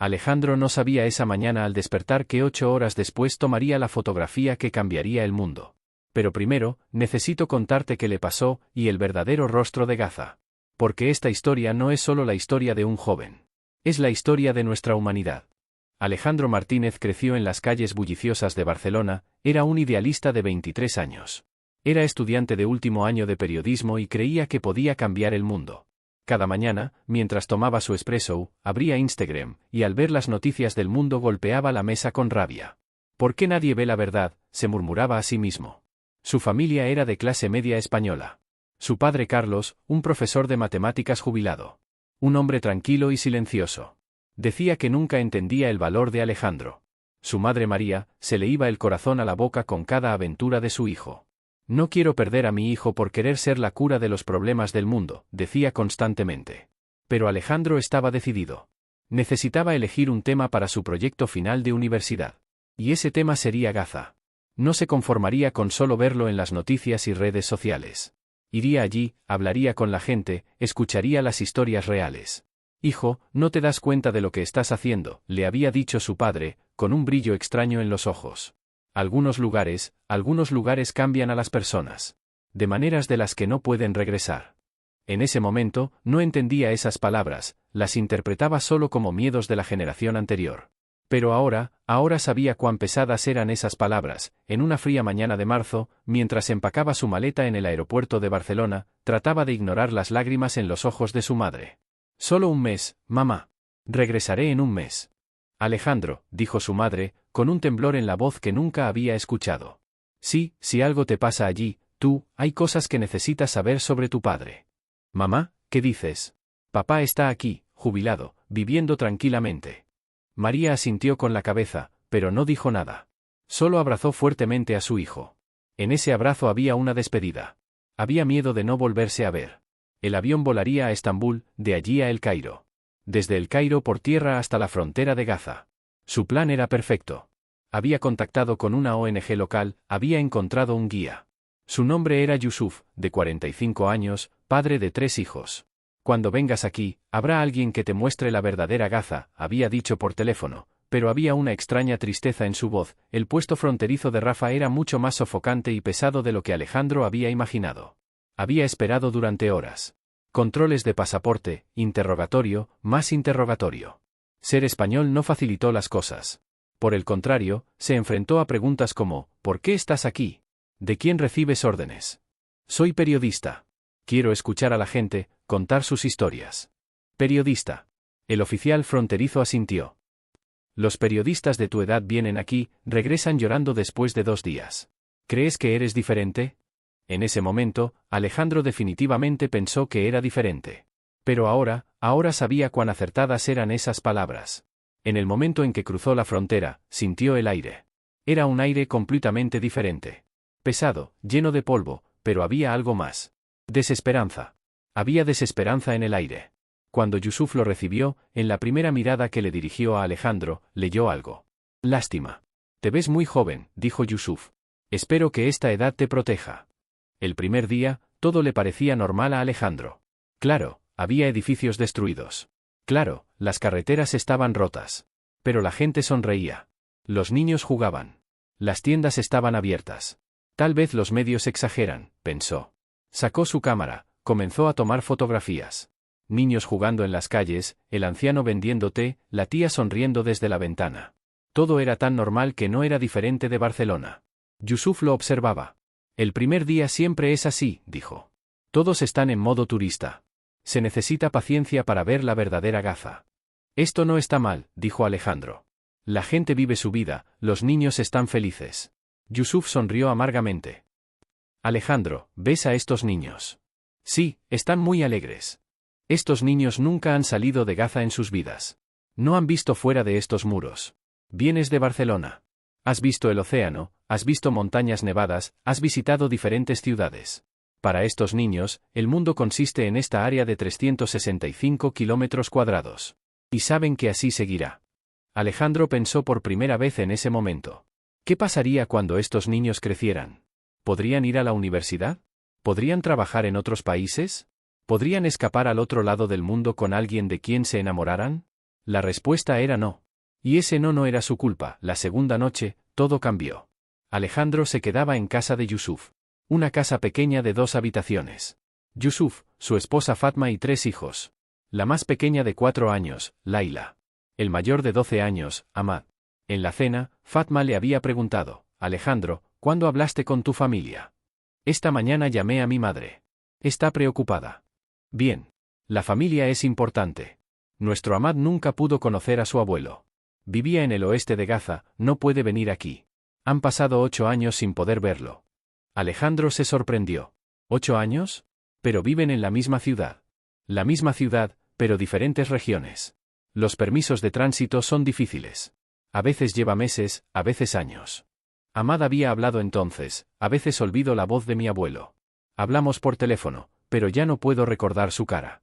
Alejandro no sabía esa mañana al despertar que 8 horas después tomaría la fotografía que cambiaría el mundo. Pero primero, necesito contarte qué le pasó y el verdadero rostro de Gaza. Porque esta historia no es solo la historia de un joven. Es la historia de nuestra humanidad. Alejandro Martínez creció en las calles bulliciosas de Barcelona, era un idealista de 23 años. Era estudiante de último año de periodismo y creía que podía cambiar el mundo. Cada mañana, mientras tomaba su espresso, abría Instagram, y al ver las noticias del mundo golpeaba la mesa con rabia. ¿Por qué nadie ve la verdad?, se murmuraba a sí mismo. Su familia era de clase media española. Su padre Carlos, un profesor de matemáticas jubilado. Un hombre tranquilo y silencioso. Decía que nunca entendía el valor de Alejandro. Su madre María, se le iba el corazón a la boca con cada aventura de su hijo. No quiero perder a mi hijo por querer ser la cura de los problemas del mundo, decía constantemente. Pero Alejandro estaba decidido. Necesitaba elegir un tema para su proyecto final de universidad. Y ese tema sería Gaza. No se conformaría con solo verlo en las noticias y redes sociales. Iría allí, hablaría con la gente, escucharía las historias reales. Hijo, no te das cuenta de lo que estás haciendo, le había dicho su padre, con un brillo extraño en los ojos. Algunos lugares cambian a las personas. De maneras de las que no pueden regresar. En ese momento, no entendía esas palabras, las interpretaba solo como miedos de la generación anterior. Pero ahora sabía cuán pesadas eran esas palabras. En una fría mañana de marzo, mientras empacaba su maleta en el aeropuerto de Barcelona, trataba de ignorar las lágrimas en los ojos de su madre. Solo un mes, mamá. Regresaré en un mes. Alejandro, dijo su madre, con un temblor en la voz que nunca había escuchado. Sí, si algo te pasa allí, hay cosas que necesitas saber sobre tu padre. Mamá, ¿qué dices? Papá está aquí, jubilado, viviendo tranquilamente. María asintió con la cabeza, pero no dijo nada. Solo abrazó fuertemente a su hijo. En ese abrazo había una despedida. Había miedo de no volverse a ver. El avión volaría a Estambul, de allí a El Cairo. Desde El Cairo por tierra hasta la frontera de Gaza. Su plan era perfecto. Había contactado con una ONG local, había encontrado un guía. Su nombre era Yusuf, de 45 años, padre de 3 hijos. Cuando vengas aquí, habrá alguien que te muestre la verdadera Gaza, había dicho por teléfono, pero había una extraña tristeza en su voz. El puesto fronterizo de Rafa era mucho más sofocante y pesado de lo que Alejandro había imaginado. Había esperado durante horas. Controles de pasaporte, interrogatorio, más interrogatorio. Ser español no facilitó las cosas. Por el contrario, se enfrentó a preguntas como, ¿por qué estás aquí? ¿De quién recibes órdenes? Soy periodista. Quiero escuchar a la gente, contar sus historias. Periodista. El oficial fronterizo asintió. Los periodistas de tu edad vienen aquí, regresan llorando después de 2 días. ¿Crees que eres diferente? En ese momento, Alejandro definitivamente pensó que era diferente. Pero ahora sabía cuán acertadas eran esas palabras. En el momento en que cruzó la frontera, sintió el aire. Era un aire completamente diferente. Pesado, lleno de polvo, pero había algo más. Desesperanza. Había desesperanza en el aire. Cuando Yusuf lo recibió, en la primera mirada que le dirigió a Alejandro, leyó algo. Lástima. Te ves muy joven, dijo Yusuf. Espero que esta edad te proteja. El primer día, todo le parecía normal a Alejandro. Claro, había edificios destruidos. Claro, las carreteras estaban rotas. Pero la gente sonreía. Los niños jugaban. Las tiendas estaban abiertas. Tal vez los medios exageran, pensó. Sacó su cámara, comenzó a tomar fotografías. Niños jugando en las calles, el anciano vendiendo té, la tía sonriendo desde la ventana. Todo era tan normal que no era diferente de Barcelona. Yusuf lo observaba. El primer día siempre es así, dijo. Todos están en modo turista. Se necesita paciencia para ver la verdadera Gaza. Esto no está mal, dijo Alejandro. La gente vive su vida, los niños están felices. Yusuf sonrió amargamente. Alejandro, ¿ves a estos niños? Sí, están muy alegres. Estos niños nunca han salido de Gaza en sus vidas. No han visto fuera de estos muros. Vienes de Barcelona. Has visto el océano, has visto montañas nevadas, has visitado diferentes ciudades. Para estos niños, el mundo consiste en esta área de 365 kilómetros cuadrados. Y saben que así seguirá. Alejandro pensó por primera vez en ese momento. ¿Qué pasaría cuando estos niños crecieran? ¿Podrían ir a la universidad? ¿Podrían trabajar en otros países? ¿Podrían escapar al otro lado del mundo con alguien de quien se enamoraran? La respuesta era no. Y ese no era su culpa. La segunda noche, todo cambió. Alejandro se quedaba en casa de Yusuf. Una casa pequeña de 2 habitaciones. Yusuf, su esposa Fatma y 3 hijos. La más pequeña de 4 años, Laila. El mayor de 12 años, Ahmad. En la cena, Fatma le había preguntado: Alejandro, ¿cuándo hablaste con tu familia? Esta mañana llamé a mi madre. Está preocupada. Bien. La familia es importante. Nuestro Ahmad nunca pudo conocer a su abuelo. Vivía en el oeste de Gaza, no puede venir aquí. Han pasado 8 años sin poder verlo. Alejandro se sorprendió. ¿8 años? Pero viven en la misma ciudad. La misma ciudad, pero diferentes regiones. Los permisos de tránsito son difíciles. A veces lleva meses, a veces años. Ahmad había hablado entonces: a veces olvido la voz de mi abuelo. Hablamos por teléfono, pero ya no puedo recordar su cara.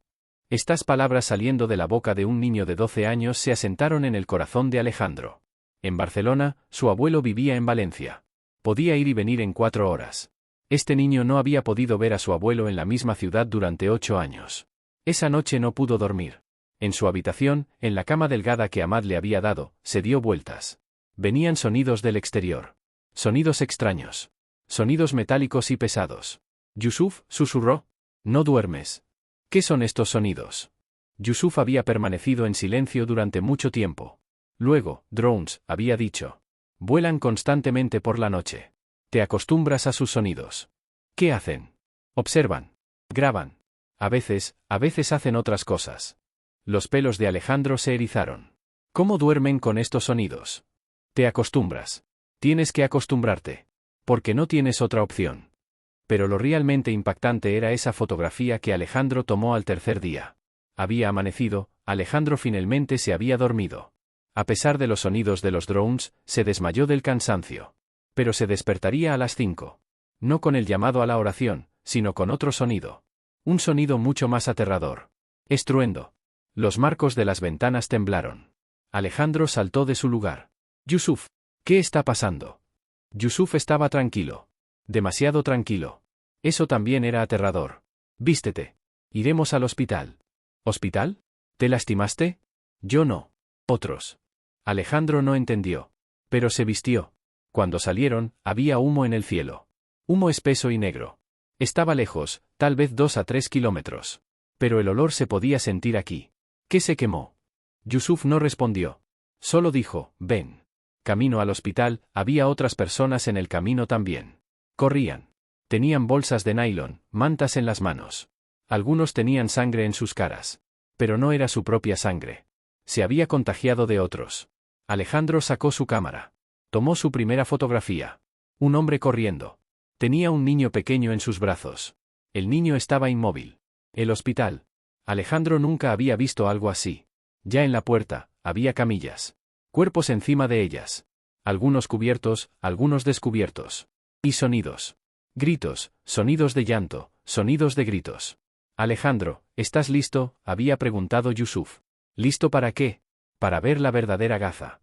Estas palabras saliendo de la boca de un niño de 12 años se asentaron en el corazón de Alejandro. En Barcelona, su abuelo vivía en Valencia. Podía ir y venir en 4 horas. Este niño no había podido ver a su abuelo en la misma ciudad durante 8 años. Esa noche no pudo dormir. En su habitación, en la cama delgada que Ahmad le había dado, se dio vueltas. Venían sonidos del exterior. Sonidos extraños. Sonidos metálicos y pesados. Yusuf, susurró. No duermes. ¿Qué son estos sonidos? Yusuf había permanecido en silencio durante mucho tiempo. Luego, drones, había dicho. Vuelan constantemente por la noche. Te acostumbras a sus sonidos. ¿Qué hacen? Observan. Graban. A veces hacen otras cosas. Los pelos de Alejandro se erizaron. ¿Cómo duermen con estos sonidos? Te acostumbras. Tienes que acostumbrarte. Porque no tienes otra opción. Pero lo realmente impactante era esa fotografía que Alejandro tomó al tercer día. Había amanecido, Alejandro finalmente se había dormido. A pesar de los sonidos de los drones, se desmayó del cansancio. Pero se despertaría a las 5. No con el llamado a la oración, sino con otro sonido. Un sonido mucho más aterrador. Estruendo. Los marcos de las ventanas temblaron. Alejandro saltó de su lugar. Yusuf, ¿qué está pasando? Yusuf estaba tranquilo. Demasiado tranquilo. Eso también era aterrador. Vístete. Iremos al hospital. ¿Hospital? ¿Te lastimaste? Yo no. Otros. Alejandro no entendió. Pero se vistió. Cuando salieron, había humo en el cielo. Humo espeso y negro. Estaba lejos, tal vez 2 a 3 kilómetros. Pero el olor se podía sentir aquí. ¿Qué se quemó? Yusuf no respondió. Solo dijo: ven. Camino al hospital, había otras personas en el camino también. Corrían. Tenían bolsas de nylon, mantas en las manos. Algunos tenían sangre en sus caras. Pero no era su propia sangre. Se había contagiado de otros. Alejandro sacó su cámara. Tomó su primera fotografía. Un hombre corriendo. Tenía un niño pequeño en sus brazos. El niño estaba inmóvil. El hospital. Alejandro nunca había visto algo así. Ya en la puerta, había camillas. Cuerpos encima de ellas. Algunos cubiertos, algunos descubiertos. Y sonidos. Gritos, sonidos de llanto, sonidos de gritos. Alejandro, ¿estás listo?, había preguntado Yusuf. ¿Listo para qué? Para ver la verdadera Gaza.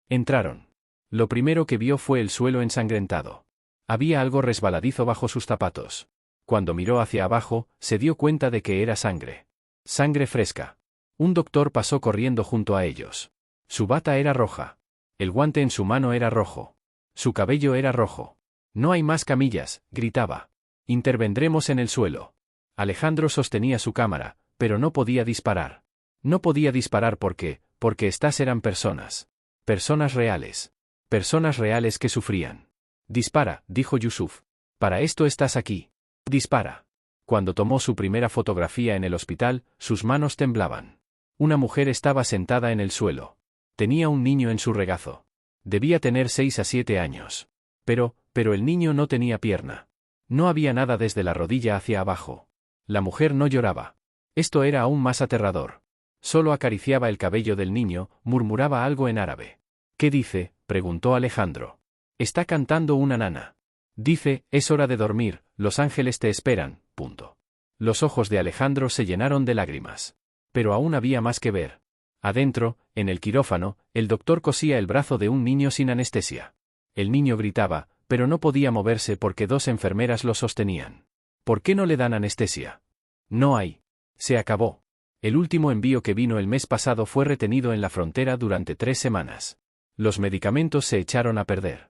Entraron. Lo primero que vio fue el suelo ensangrentado. Había algo resbaladizo bajo sus zapatos. Cuando miró hacia abajo, se dio cuenta de que era sangre. Sangre fresca. Un doctor pasó corriendo junto a ellos. Su bata era roja. El guante en su mano era rojo. Su cabello era rojo. No hay más camillas, gritaba. Intervendremos en el suelo. Alejandro sostenía su cámara, pero no podía disparar. No podía disparar porque estas eran personas. Personas reales. Personas reales que sufrían. Dispara, dijo Yusuf. Para esto estás aquí. Dispara. Cuando tomó su primera fotografía en el hospital, sus manos temblaban. Una mujer estaba sentada en el suelo. Tenía un niño en su regazo. Debía tener 6 a 7 años. Pero el niño no tenía pierna. No había nada desde la rodilla hacia abajo. La mujer no lloraba. Esto era aún más aterrador. Solo acariciaba el cabello del niño, murmuraba algo en árabe. ¿Qué dice?, preguntó Alejandro. Está cantando una nana. Dice: es hora de dormir, los ángeles te esperan, punto. Los ojos de Alejandro se llenaron de lágrimas. Pero aún había más que ver. Adentro, en el quirófano, el doctor cosía el brazo de un niño sin anestesia. El niño gritaba, pero no podía moverse porque 2 enfermeras lo sostenían. ¿Por qué no le dan anestesia? No hay. Se acabó. El último envío que vino el mes pasado fue retenido en la frontera durante 3 semanas. Los medicamentos se echaron a perder.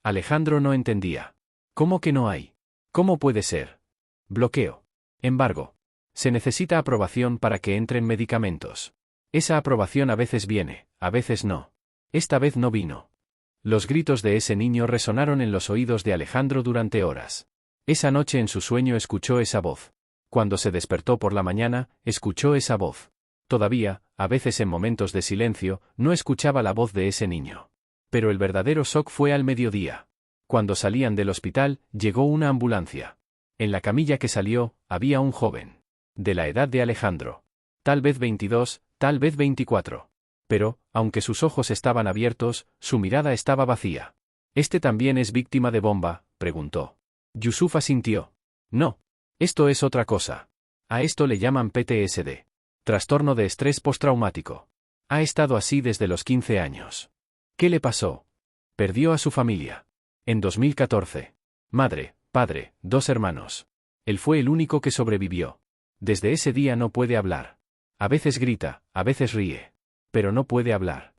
Alejandro no entendía. ¿Cómo que no hay? ¿Cómo puede ser? Bloqueo. Embargo. Se necesita aprobación para que entren medicamentos. Esa aprobación a veces viene, a veces no. Esta vez no vino. Los gritos de ese niño resonaron en los oídos de Alejandro durante horas. Esa noche en su sueño escuchó esa voz. Cuando se despertó por la mañana, escuchó esa voz. Todavía, a veces en momentos de silencio, no escuchaba la voz de ese niño. Pero el verdadero shock fue al mediodía. Cuando salían del hospital, llegó una ambulancia. En la camilla que salió, había un joven. De la edad de Alejandro. Tal vez 22, tal vez 24. Pero, aunque sus ojos estaban abiertos, su mirada estaba vacía. ¿Este también es víctima de bomba?, preguntó. Yusuf asintió. No. Esto es otra cosa. A esto le llaman PTSD. Trastorno de estrés postraumático. Ha estado así desde los 15 años. ¿Qué le pasó? Perdió a su familia. En 2014. Madre, padre, 2 hermanos. Él fue el único que sobrevivió. Desde ese día no puede hablar. A veces grita, a veces ríe. Pero no puede hablar.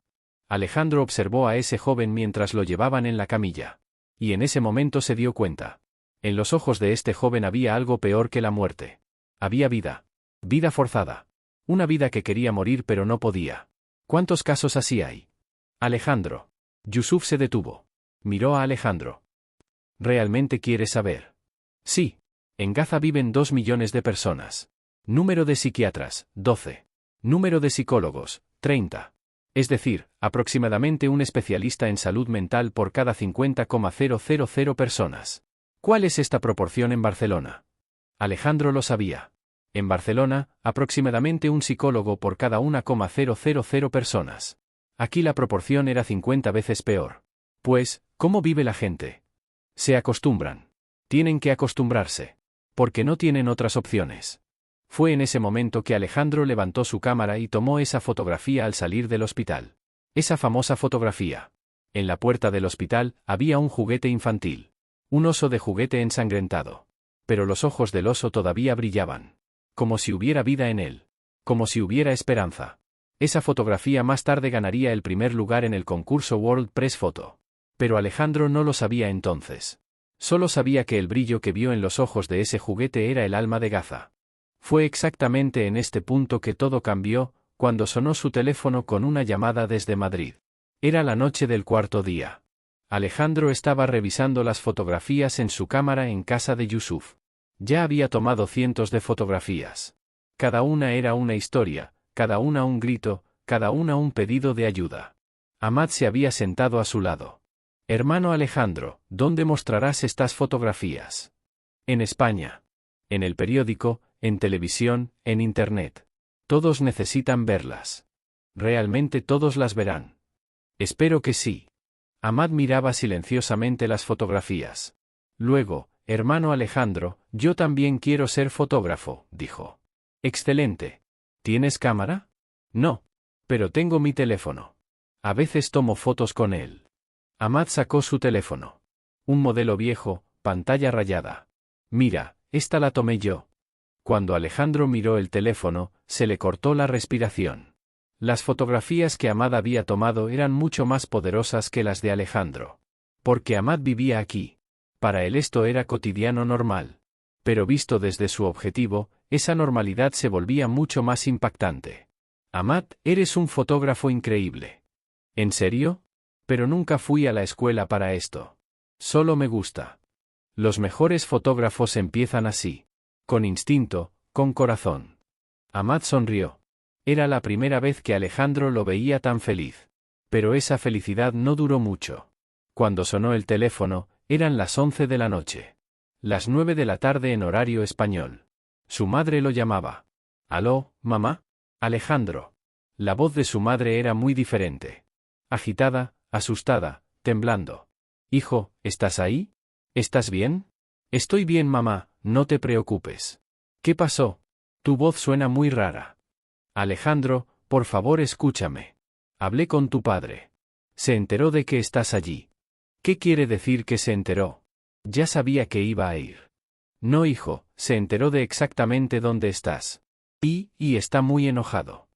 Alejandro observó a ese joven mientras lo llevaban en la camilla. Y en ese momento se dio cuenta. En los ojos de este joven había algo peor que la muerte. Había vida. Vida forzada. Una vida que quería morir pero no podía. ¿Cuántos casos así hay? Alejandro. Yusuf se detuvo. Miró a Alejandro. ¿Realmente quieres saber? Sí. En Gaza viven 2 millones de personas. Número de psiquiatras, 12. Número de psicólogos, 30. Es decir, aproximadamente un especialista en salud mental por cada 50,000 personas. ¿Cuál es esta proporción en Barcelona? Alejandro lo sabía. En Barcelona, aproximadamente un psicólogo por cada 1,000 personas. Aquí la proporción era 50 veces peor. Pues, ¿cómo vive la gente? Se acostumbran. Tienen que acostumbrarse. Porque no tienen otras opciones. Fue en ese momento que Alejandro levantó su cámara y tomó esa fotografía al salir del hospital. Esa famosa fotografía. En la puerta del hospital había un juguete infantil. Un oso de juguete ensangrentado. Pero los ojos del oso todavía brillaban. Como si hubiera vida en él. Como si hubiera esperanza. Esa fotografía más tarde ganaría el primer lugar en el concurso World Press Photo. Pero Alejandro no lo sabía entonces. Solo sabía que el brillo que vio en los ojos de ese juguete era el alma de Gaza. Fue exactamente en este punto que todo cambió, cuando sonó su teléfono con una llamada desde Madrid. Era la noche del 4.º día. Alejandro estaba revisando las fotografías en su cámara en casa de Yusuf. Ya había tomado cientos de fotografías. Cada una era una historia, cada una un grito, cada una un pedido de ayuda. Ahmad se había sentado a su lado. Hermano Alejandro, ¿dónde mostrarás estas fotografías? En España. En el periódico, en televisión, en Internet. Todos necesitan verlas. Realmente todos las verán. Espero que sí. Ahmad miraba silenciosamente las fotografías. Luego, hermano Alejandro, yo también quiero ser fotógrafo, dijo. Excelente. ¿Tienes cámara? No. Pero tengo mi teléfono. A veces tomo fotos con él. Ahmad sacó su teléfono. Un modelo viejo, pantalla rayada. Mira, esta la tomé yo. Cuando Alejandro miró el teléfono, se le cortó la respiración. Las fotografías que Ahmad había tomado eran mucho más poderosas que las de Alejandro. Porque Ahmad vivía aquí. Para él esto era cotidiano normal. Pero visto desde su objetivo, esa normalidad se volvía mucho más impactante. Ahmad, eres un fotógrafo increíble. ¿En serio? Pero nunca fui a la escuela para esto. Solo me gusta. Los mejores fotógrafos empiezan así. Con instinto, con corazón. Ahmad sonrió. Era la primera vez que Alejandro lo veía tan feliz. Pero esa felicidad no duró mucho. Cuando sonó el teléfono, eran las 11 de la noche. Las 9 de la tarde en horario español. Su madre lo llamaba. ¿Aló, mamá? Alejandro. La voz de su madre era muy diferente. Agitada, asustada, temblando. Hijo, ¿estás ahí? ¿Estás bien? Estoy bien, mamá, no te preocupes. ¿Qué pasó? Tu voz suena muy rara. Alejandro, por favor escúchame. Hablé con tu padre. Se enteró de que estás allí. ¿Qué quiere decir que se enteró? Ya sabía que iba a ir. No, hijo, se enteró de exactamente dónde estás. Y está muy enojado.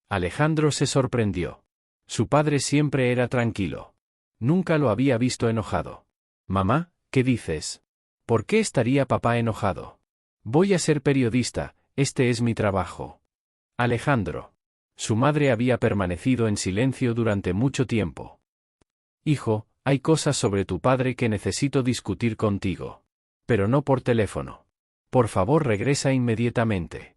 Alejandro se sorprendió. Su padre siempre era tranquilo. Nunca lo había visto enojado. Mamá, ¿qué dices? ¿Por qué estaría papá enojado? Voy a ser periodista, este es mi trabajo. Alejandro. Su madre había permanecido en silencio durante mucho tiempo. Hijo, hay cosas sobre tu padre que necesito discutir contigo. Pero no por teléfono. Por favor, regresa inmediatamente.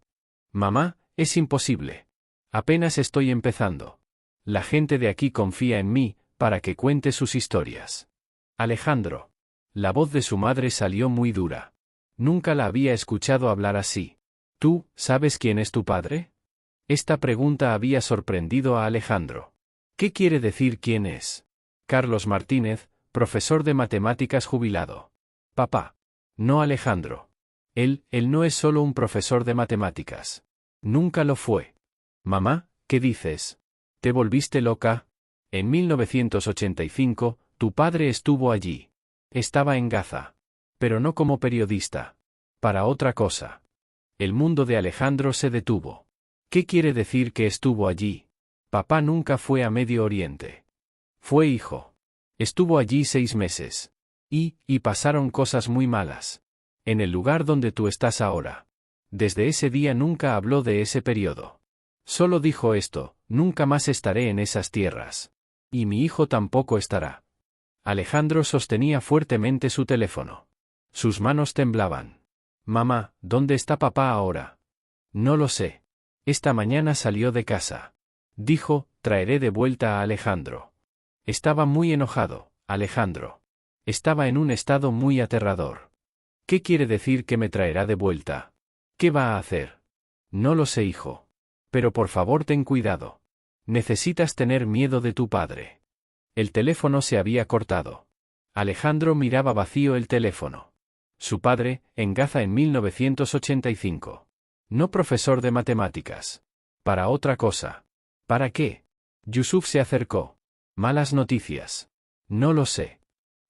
Mamá, es imposible. Apenas estoy empezando. La gente de aquí confía en mí, para que cuente sus historias. Alejandro. La voz de su madre salió muy dura. Nunca la había escuchado hablar así. ¿Tú, sabes quién es tu padre? Esta pregunta había sorprendido a Alejandro. ¿Qué quiere decir quién es? Carlos Martínez, profesor de matemáticas jubilado. Papá. No, Alejandro. Él no es solo un profesor de matemáticas. Nunca lo fue. Mamá, ¿qué dices? ¿Te volviste loca? En 1985, tu padre estuvo allí. Estaba en Gaza. Pero no como periodista. Para otra cosa. El mundo de Alejandro se detuvo. ¿Qué quiere decir que estuvo allí? Papá nunca fue a Medio Oriente. Fue hijo. Estuvo allí 6 meses. Y pasaron cosas muy malas. En el lugar donde tú estás ahora. Desde ese día nunca habló de ese periodo. Solo dijo esto: nunca más estaré en esas tierras. Y mi hijo tampoco estará. Alejandro sostenía fuertemente su teléfono. Sus manos temblaban. Mamá, ¿dónde está papá ahora? No lo sé. Esta mañana salió de casa. Dijo, traeré de vuelta a Alejandro. Estaba muy enojado, Alejandro. Estaba en un estado muy aterrador. ¿Qué quiere decir que me traerá de vuelta? ¿Qué va a hacer? No lo sé, hijo. Pero por favor ten cuidado. Necesitas tener miedo de tu padre. El teléfono se había cortado. Alejandro miraba vacío el teléfono. Su padre, en Gaza en 1985. No profesor de matemáticas. Para otra cosa. ¿Para qué? Yusuf se acercó. Malas noticias. No lo sé.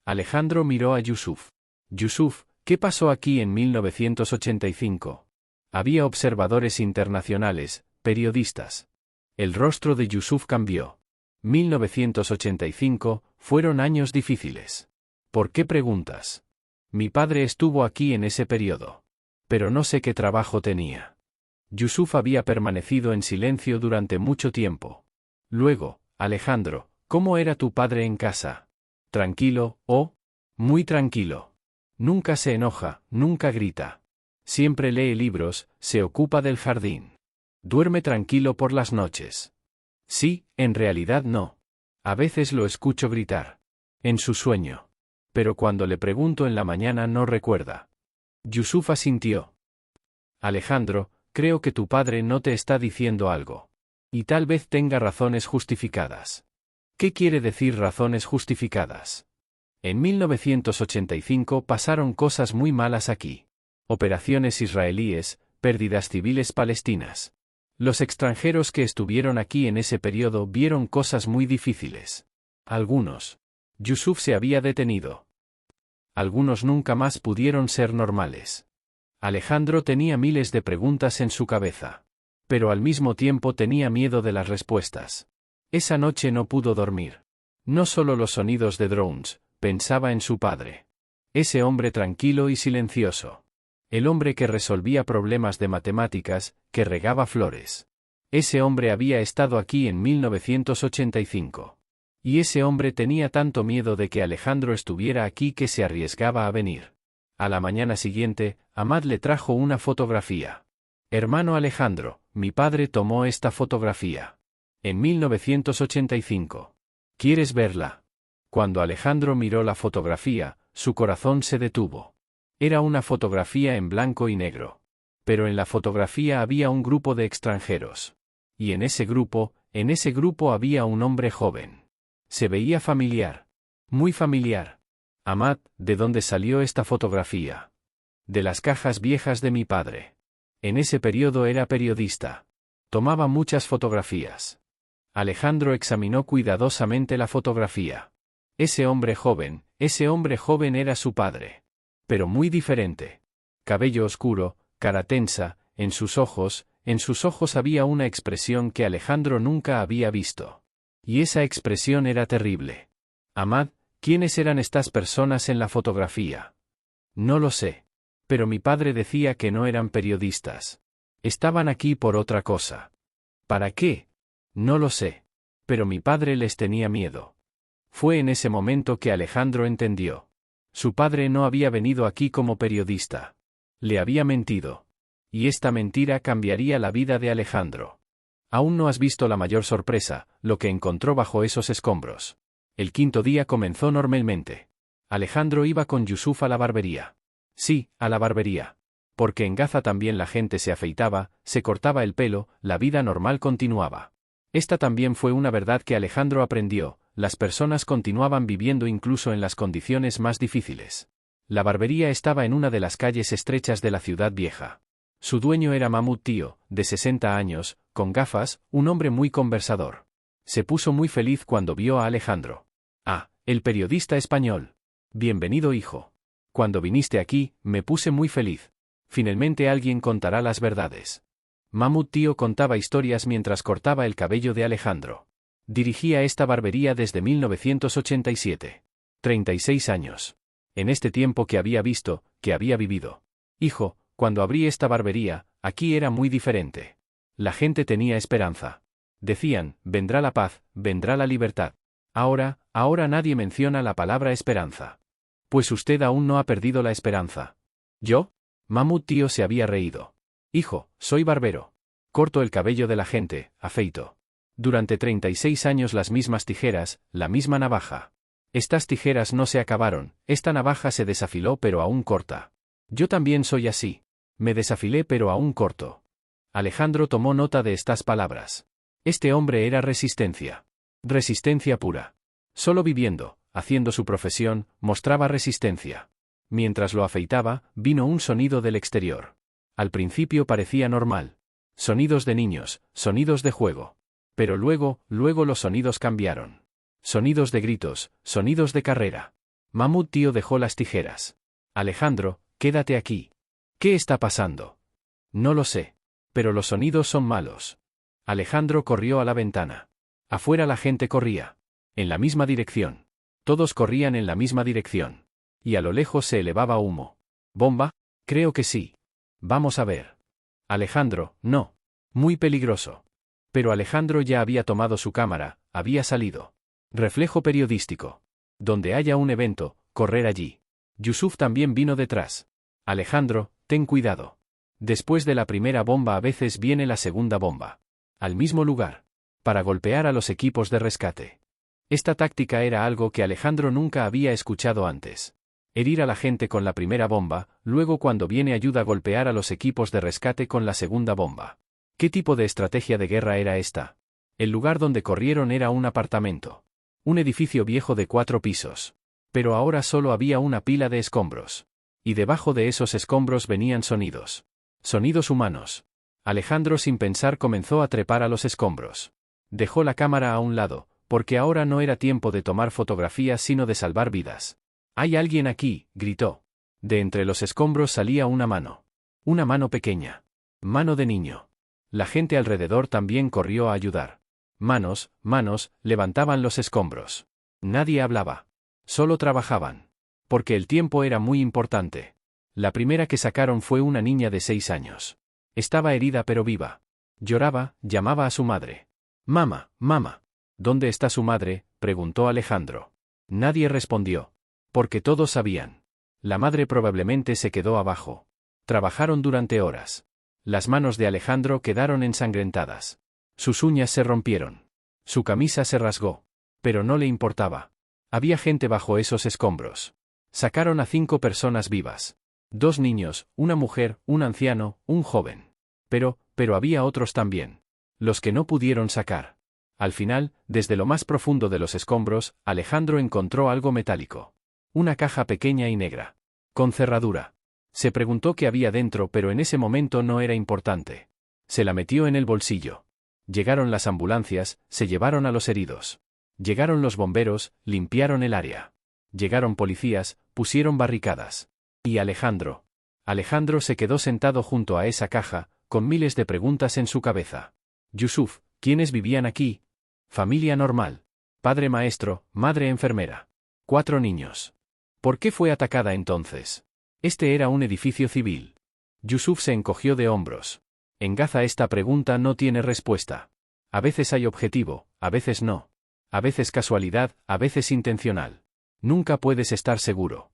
Alejandro miró a Yusuf. Yusuf, ¿qué pasó aquí en 1985? Había observadores internacionales, periodistas. El rostro de Yusuf cambió. 1985, fueron años difíciles. ¿Por qué preguntas? Mi padre estuvo aquí en ese periodo. Pero no sé qué trabajo tenía. Yusuf había permanecido en silencio durante mucho tiempo. Luego, Alejandro, ¿cómo era tu padre en casa? ¿Tranquilo, o? Muy tranquilo. Nunca se enoja, nunca grita. Siempre lee libros, se ocupa del jardín. Duerme tranquilo por las noches. Sí, en realidad no. A veces lo escucho gritar. En su sueño. Pero cuando le pregunto en la mañana no recuerda. Yusuf asintió. Alejandro, creo que tu padre no te está diciendo algo. Y tal vez tenga razones justificadas. ¿Qué quiere decir razones justificadas? En 1985 pasaron cosas muy malas aquí. Operaciones israelíes, pérdidas civiles palestinas. Los extranjeros que estuvieron aquí en ese periodo vieron cosas muy difíciles. Algunos. Yusuf se había detenido. Algunos nunca más pudieron ser normales. Alejandro tenía miles de preguntas en su cabeza. Pero al mismo tiempo tenía miedo de las respuestas. Esa noche no pudo dormir. No solo los sonidos de drones, pensaba en su padre. Ese hombre tranquilo y silencioso. El hombre que resolvía problemas de matemáticas, que regaba flores. Ese hombre había estado aquí en 1985. Y ese hombre tenía tanto miedo de que Alejandro estuviera aquí que se arriesgaba a venir. A la mañana siguiente, Ahmad le trajo una fotografía. Hermano Alejandro, mi padre tomó esta fotografía. En 1985. ¿Quieres verla? Cuando Alejandro miró la fotografía, su corazón se detuvo. Era una fotografía en blanco y negro. Pero en la fotografía había un grupo de extranjeros. Y en ese grupo había un hombre joven. Se veía familiar. Muy familiar. Ahmad, ¿de dónde salió esta fotografía? De las cajas viejas de mi padre. En ese periodo era periodista. Tomaba muchas fotografías. Alejandro examinó cuidadosamente la fotografía. Ese hombre joven era su padre. Pero muy diferente. Cabello oscuro, cara tensa, en sus ojos, en sus ojos había una expresión que Alejandro nunca había visto. Y esa expresión era terrible. Ahmad, ¿quiénes eran estas personas en la fotografía? No lo sé. Pero mi padre decía que no eran periodistas. Estaban aquí por otra cosa. ¿Para qué? No lo sé. Pero mi padre les tenía miedo. Fue en ese momento que Alejandro entendió. Su padre no había venido aquí como periodista. Le había mentido. Y esta mentira cambiaría la vida de Alejandro. Aún no has visto la mayor sorpresa, lo que encontró bajo esos escombros. El quinto día comenzó normalmente. Alejandro iba con Yusuf a la barbería. Sí, a la barbería. Porque en Gaza también la gente se afeitaba, se cortaba el pelo, la vida normal continuaba. Esta también fue una verdad que Alejandro aprendió, las personas continuaban viviendo incluso en las condiciones más difíciles. La barbería estaba en una de las calles estrechas de la ciudad vieja. Su dueño era Mahmoud Tío, de 60 años, con gafas, un hombre muy conversador. Se puso muy feliz cuando vio a Alejandro. Ah, el periodista español. Bienvenido, hijo. Cuando viniste aquí, me puse muy feliz. Finalmente alguien contará las verdades. Mahmoud Tío contaba historias mientras cortaba el cabello de Alejandro. Dirigía esta barbería desde 1987. 36 años. En este tiempo que había visto, que había vivido. Hijo, cuando abrí esta barbería, aquí era muy diferente. La gente tenía esperanza. Decían, vendrá la paz, vendrá la libertad. Ahora nadie menciona la palabra esperanza. Pues usted aún no ha perdido la esperanza. ¿Yo? Mahmoud Tío se había reído. Hijo, soy barbero. Corto el cabello de la gente, afeito. Durante 36 años las mismas tijeras, la misma navaja. Estas tijeras no se acabaron, esta navaja se desafiló pero aún corta. Yo también soy así. Me desafilé pero aún corto. Alejandro tomó nota de estas palabras. Este hombre era resistencia. Resistencia pura. Solo viviendo, haciendo su profesión, mostraba resistencia. Mientras lo afeitaba, vino un sonido del exterior. Al principio parecía normal. Sonidos de niños, sonidos de juego. Pero luego los sonidos cambiaron. Sonidos de gritos, sonidos de carrera. Mahmoud Tío dejó las tijeras. Alejandro, quédate aquí. ¿Qué está pasando? No lo sé. Pero los sonidos son malos. Alejandro corrió a la ventana. Afuera la gente corría. En la misma dirección. Todos corrían en la misma dirección. Y a lo lejos se elevaba humo. ¿Bomba? Creo que sí. Vamos a ver. Alejandro, no. Muy peligroso. Pero Alejandro ya había tomado su cámara, había salido. Reflejo periodístico. Donde haya un evento, correr allí. Yusuf también vino detrás. Alejandro, ten cuidado. Después de la primera bomba a veces viene la segunda bomba. Al mismo lugar. Para golpear a los equipos de rescate. Esta táctica era algo que Alejandro nunca había escuchado antes. Herir a la gente con la primera bomba, luego cuando viene ayuda golpear a los equipos de rescate con la segunda bomba. ¿Qué tipo de estrategia de guerra era esta? El lugar donde corrieron era un apartamento. Un edificio viejo de 4 pisos. Pero ahora solo había una pila de escombros. Y debajo de esos escombros venían sonidos. Sonidos humanos. Alejandro sin pensar comenzó a trepar a los escombros. Dejó la cámara a un lado, porque ahora no era tiempo de tomar fotografías sino de salvar vidas. «¡Hay alguien aquí!», gritó. De entre los escombros salía una mano. Una mano pequeña. Mano de niño. La gente alrededor también corrió a ayudar. Manos, levantaban los escombros. Nadie hablaba. Solo trabajaban. Porque el tiempo era muy importante. La primera que sacaron fue una niña de 6 años. Estaba herida pero viva. Lloraba, llamaba a su madre. «Mamá, mamá». «¿Dónde está su madre?», preguntó Alejandro. Nadie respondió. Porque todos sabían. La madre probablemente se quedó abajo. Trabajaron durante horas. Las manos de Alejandro quedaron ensangrentadas. Sus uñas se rompieron. Su camisa se rasgó. Pero no le importaba. Había gente bajo esos escombros. Sacaron a 5 personas vivas. 2 niños, una mujer, un anciano, un joven. Pero había otros también. Los que no pudieron sacar. Al final, desde lo más profundo de los escombros, Alejandro encontró algo metálico. Una caja pequeña y negra. Con cerradura. Se preguntó qué había dentro, pero en ese momento no era importante. Se la metió en el bolsillo. Llegaron las ambulancias, se llevaron a los heridos. Llegaron los bomberos, limpiaron el área. Llegaron policías, pusieron barricadas. Y Alejandro se quedó sentado junto a esa caja, con miles de preguntas en su cabeza. Yusuf, ¿quiénes vivían aquí? Familia normal. Padre maestro, madre enfermera. 4 niños. ¿Por qué fue atacada entonces? Este era un edificio civil. Yusuf se encogió de hombros. En Gaza esta pregunta no tiene respuesta. A veces hay objetivo, a veces no. A veces casualidad, a veces intencional. Nunca puedes estar seguro.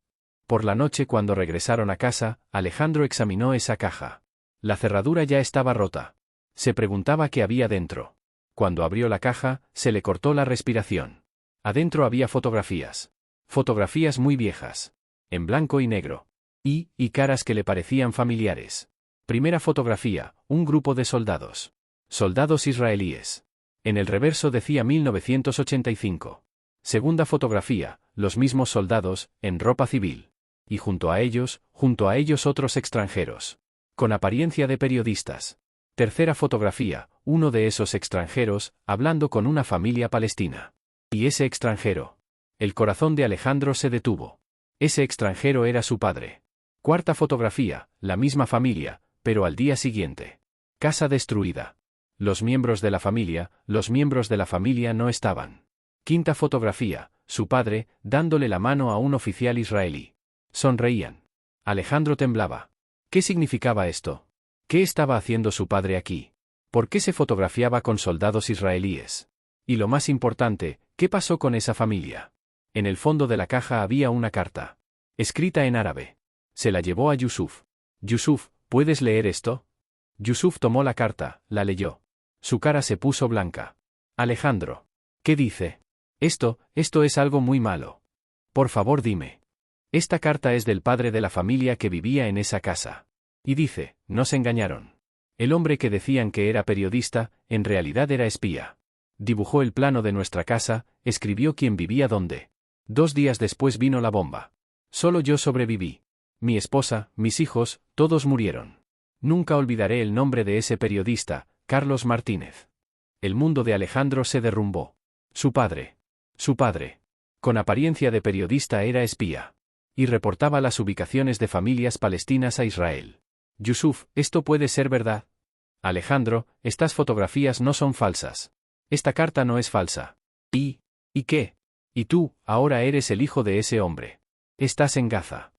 Por la noche cuando regresaron a casa, Alejandro examinó esa caja. La cerradura ya estaba rota. Se preguntaba qué había dentro. Cuando abrió la caja, se le cortó la respiración. Adentro había fotografías. Fotografías muy viejas. En blanco y negro. Y caras que le parecían familiares. Primera fotografía, un grupo de soldados. Soldados israelíes. En el reverso decía 1985. Segunda fotografía, los mismos soldados, en ropa civil. Y junto a ellos otros extranjeros. Con apariencia de periodistas. Tercera fotografía, uno de esos extranjeros, hablando con una familia palestina. Y ese extranjero. El corazón de Alejandro se detuvo. Ese extranjero era su padre. Cuarta fotografía, la misma familia, pero al día siguiente. Casa destruida. Los miembros de la familia no estaban. Quinta fotografía, su padre, dándole la mano a un oficial israelí. Sonreían. Alejandro temblaba. ¿Qué significaba esto? ¿Qué estaba haciendo su padre aquí? ¿Por qué se fotografiaba con soldados israelíes? Y lo más importante, ¿qué pasó con esa familia? En el fondo de la caja había una carta. Escrita en árabe. Se la llevó a Yusuf. Yusuf, ¿puedes leer esto? Yusuf tomó la carta, la leyó. Su cara se puso blanca. Alejandro. ¿Qué dice? Esto es algo muy malo. Por favor dime. Esta carta es del padre de la familia que vivía en esa casa. Y dice, nos engañaron. El hombre que decían que era periodista, en realidad era espía. Dibujó el plano de nuestra casa, escribió quién vivía dónde. 2 días después vino la bomba. Solo yo sobreviví. Mi esposa, mis hijos, todos murieron. Nunca olvidaré el nombre de ese periodista, Carlos Martínez. El mundo de Alejandro se derrumbó. Su padre, con apariencia de periodista era espía. Y reportaba las ubicaciones de familias palestinas a Israel. Yusuf, ¿esto puede ser verdad? Alejandro, estas fotografías no son falsas. Esta carta no es falsa. ¿Y qué? Y tú, ahora eres el hijo de ese hombre. Estás en Gaza.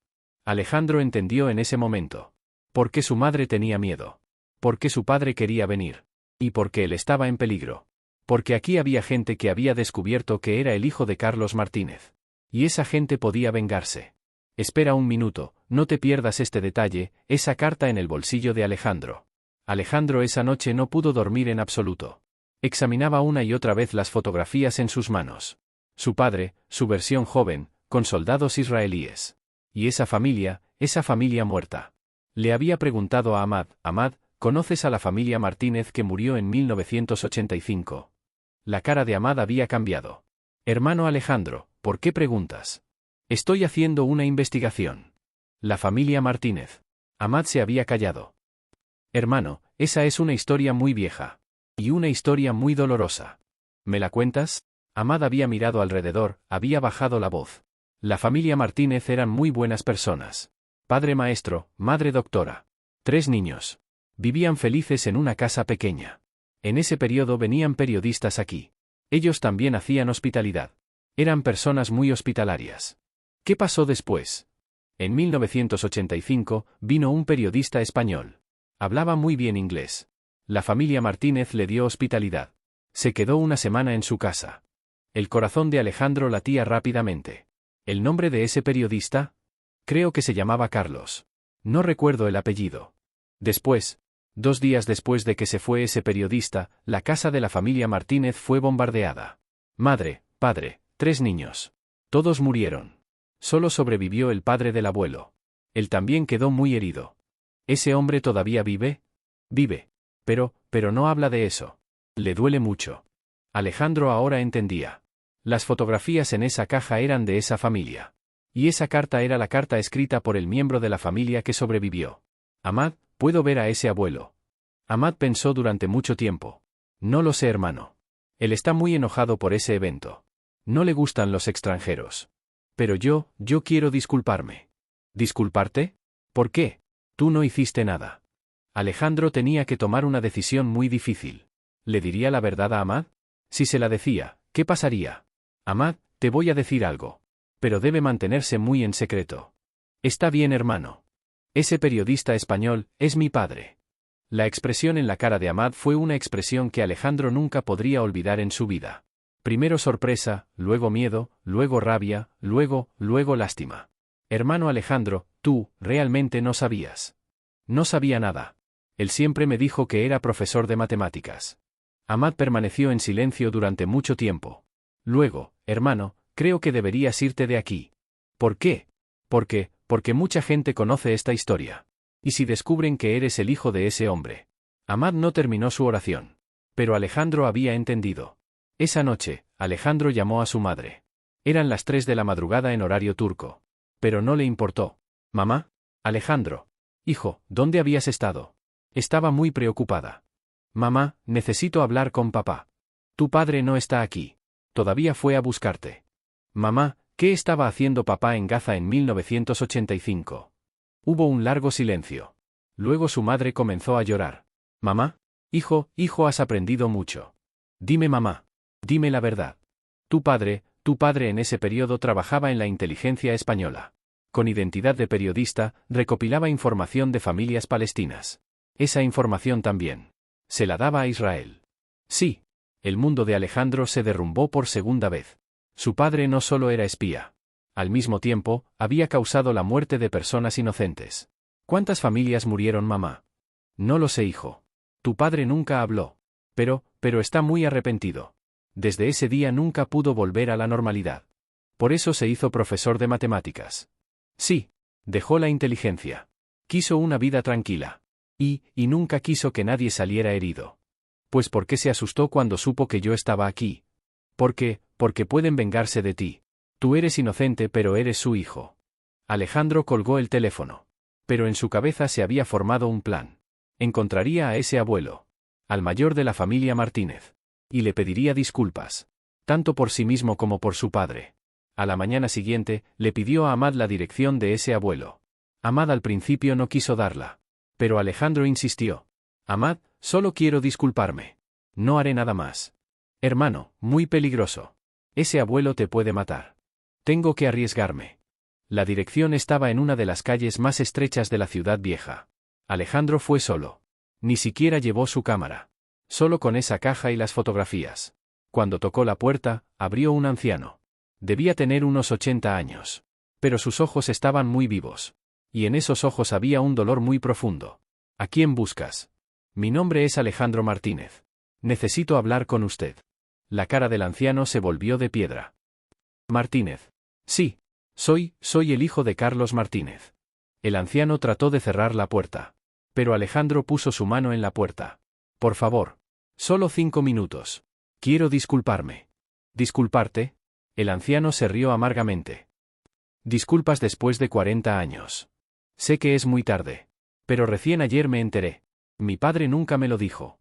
Alejandro entendió en ese momento. ¿Por qué su madre tenía miedo? ¿Por qué su padre quería venir? Y por qué él estaba en peligro. Porque aquí había gente que había descubierto que era el hijo de Carlos Martínez. Y esa gente podía vengarse. Espera un minuto, no te pierdas este detalle, esa carta en el bolsillo de Alejandro. Alejandro esa noche no pudo dormir en absoluto. Examinaba una y otra vez las fotografías en sus manos. Su padre, su versión joven, con soldados israelíes. Y esa familia muerta. Le había preguntado a Ahmad, ¿conoces a la familia Martínez que murió en 1985? La cara de Ahmad había cambiado. Hermano Alejandro, ¿por qué preguntas? Estoy haciendo una investigación. La familia Martínez. Ahmad se había callado. Hermano, esa es una historia muy vieja. Y una historia muy dolorosa. ¿Me la cuentas? Ahmad había mirado alrededor, había bajado la voz. La familia Martínez eran muy buenas personas. Padre maestro, madre doctora. 3 niños. Vivían felices en una casa pequeña. En ese periodo venían periodistas aquí. Ellos también hacían hospitalidad. Eran personas muy hospitalarias. ¿Qué pasó después? En 1985, vino un periodista español. Hablaba muy bien inglés. La familia Martínez le dio hospitalidad. Se quedó una semana en su casa. El corazón de Alejandro latía rápidamente. ¿El nombre de ese periodista? Creo que se llamaba Carlos. No recuerdo el apellido. Después, 2 días después de que se fue ese periodista, la casa de la familia Martínez fue bombardeada. Madre, padre, 3 niños. Todos murieron. Solo sobrevivió el padre del abuelo. Él también quedó muy herido. ¿Ese hombre todavía vive? Vive. Pero no habla de eso. Le duele mucho. Alejandro ahora entendía. Las fotografías en esa caja eran de esa familia. Y esa carta era la carta escrita por el miembro de la familia que sobrevivió. Ahmad, puedo ver a ese abuelo. Ahmad pensó durante mucho tiempo. No lo sé, hermano. Él está muy enojado por ese evento. No le gustan los extranjeros. Pero yo quiero disculparme. ¿Disculparte? ¿Por qué? Tú no hiciste nada. Alejandro tenía que tomar una decisión muy difícil. ¿Le diría la verdad a Ahmad? Si se la decía, ¿qué pasaría? Ahmad, te voy a decir algo. Pero debe mantenerse muy en secreto. Está bien, hermano. Ese periodista español es mi padre. La expresión en la cara de Ahmad fue una expresión que Alejandro nunca podría olvidar en su vida. Primero sorpresa, luego miedo, luego rabia, luego lástima. Hermano Alejandro, tú, realmente no sabías. No sabía nada. Él siempre me dijo que era profesor de matemáticas. Ahmad permaneció en silencio durante mucho tiempo. Luego, hermano, creo que deberías irte de aquí. ¿Por qué? Porque mucha gente conoce esta historia. ¿Y si descubren que eres el hijo de ese hombre? Ahmad no terminó su oración. Pero Alejandro había entendido. Esa noche, Alejandro llamó a su madre. Eran las 3 de la madrugada en horario turco. Pero no le importó. ¿Mamá? Alejandro. Hijo, ¿dónde habías estado? Estaba muy preocupada. Mamá, necesito hablar con papá. Tu padre no está aquí. Todavía fue a buscarte. Mamá, ¿qué estaba haciendo papá en Gaza en 1985? Hubo un largo silencio. Luego su madre comenzó a llorar. Mamá, hijo, has aprendido mucho. Dime, mamá. Dime la verdad. Tu padre en ese periodo trabajaba en la inteligencia española. Con identidad de periodista, recopilaba información de familias palestinas. Esa información también se la daba a Israel. Sí. El mundo de Alejandro se derrumbó por segunda vez. Su padre no solo era espía. Al mismo tiempo, había causado la muerte de personas inocentes. ¿Cuántas familias murieron, mamá? No lo sé, hijo. Tu padre nunca habló. Pero está muy arrepentido. Desde ese día nunca pudo volver a la normalidad. Por eso se hizo profesor de matemáticas. Sí. Dejó la inteligencia. Quiso una vida tranquila. Y nunca quiso que nadie saliera herido. Pues ¿por qué se asustó cuando supo que yo estaba aquí? Porque pueden vengarse de ti. Tú eres inocente, pero eres su hijo. Alejandro colgó el teléfono. Pero en su cabeza se había formado un plan. Encontraría a ese abuelo, al mayor de la familia Martínez, y le pediría disculpas, tanto por sí mismo como por su padre. A la mañana siguiente, le pidió a Ahmad la dirección de ese abuelo. Ahmad al principio no quiso darla. Pero Alejandro insistió. Ahmad, solo quiero disculparme. No haré nada más. Hermano, muy peligroso. Ese abuelo te puede matar. Tengo que arriesgarme. La dirección estaba en una de las calles más estrechas de la ciudad vieja. Alejandro fue solo. Ni siquiera llevó su cámara. Solo con esa caja y las fotografías. Cuando tocó la puerta, abrió un anciano. Debía tener unos 80 años. Pero sus ojos estaban muy vivos. Y en esos ojos había un dolor muy profundo. ¿A quién buscas? Mi nombre es Alejandro Martínez. Necesito hablar con usted. La cara del anciano se volvió de piedra. Martínez. Sí. Soy el hijo de Carlos Martínez. El anciano trató de cerrar la puerta. Pero Alejandro puso su mano en la puerta. Por favor. Solo 5 minutos. Quiero disculparme. ¿Disculparte? El anciano se rió amargamente. Disculpas después de 40 años. Sé que es muy tarde. Pero recién ayer me enteré. Mi padre nunca me lo dijo.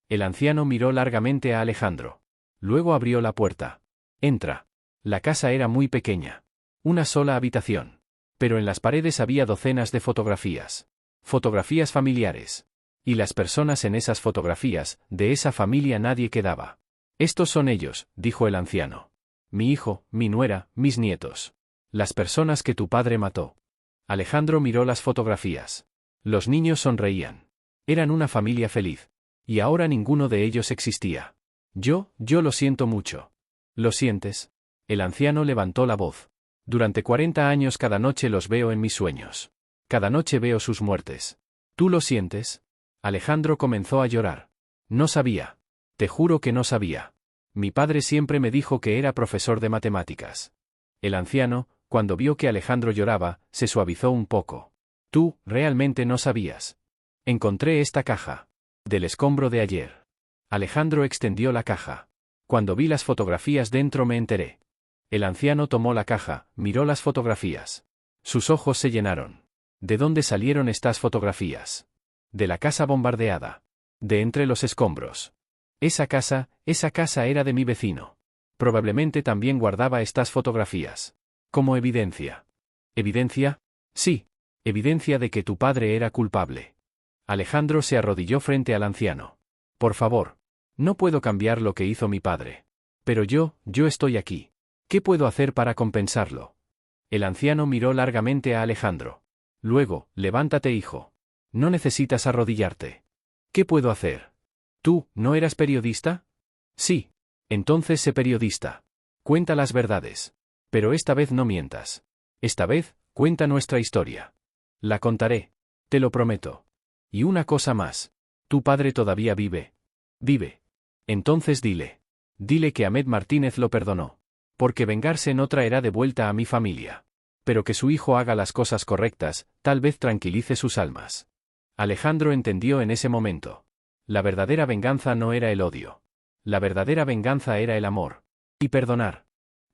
El anciano miró largamente a Alejandro. Luego abrió la puerta. Entra. La casa era muy pequeña. Una sola habitación. Pero en las paredes había docenas de fotografías. Fotografías familiares. Y las personas en esas fotografías, de esa familia nadie quedaba. Estos son ellos, dijo el anciano. Mi hijo, mi nuera, mis nietos. Las personas que tu padre mató. Alejandro miró las fotografías. Los niños sonreían. Eran una familia feliz. Y ahora ninguno de ellos existía. Yo lo siento mucho. ¿Lo sientes? El anciano levantó la voz. Durante 40 años cada noche los veo en mis sueños. Cada noche veo sus muertes. ¿Tú lo sientes? Alejandro comenzó a llorar. No sabía. Te juro que no sabía. Mi padre siempre me dijo que era profesor de matemáticas. El anciano, cuando vio que Alejandro lloraba, se suavizó un poco. Tú, realmente no sabías. Encontré esta caja. Del escombro de ayer. Alejandro extendió la caja. Cuando vi las fotografías dentro me enteré. El anciano tomó la caja, miró las fotografías. Sus ojos se llenaron. ¿De dónde salieron estas fotografías? De la casa bombardeada. De entre los escombros. Esa casa era de mi vecino. Probablemente también guardaba estas fotografías. Como evidencia. ¿Evidencia? Sí. Evidencia de que tu padre era culpable. Alejandro se arrodilló frente al anciano. Por favor. No puedo cambiar lo que hizo mi padre. Pero yo estoy aquí. ¿Qué puedo hacer para compensarlo? El anciano miró largamente a Alejandro. Luego, levántate, hijo. No necesitas arrodillarte. ¿Qué puedo hacer? ¿Tú, no eras periodista? Sí. Entonces sé periodista. Cuenta las verdades. Pero esta vez no mientas. Esta vez, cuenta nuestra historia. La contaré. Te lo prometo. Y una cosa más. ¿Tu padre todavía vive? Vive. Entonces dile. Dile que Ahmed Martínez lo perdonó. Porque vengarse no traerá de vuelta a mi familia. Pero que su hijo haga las cosas correctas, tal vez tranquilice sus almas. Alejandro entendió en ese momento. La verdadera venganza no era el odio. La verdadera venganza era el amor. Y perdonar.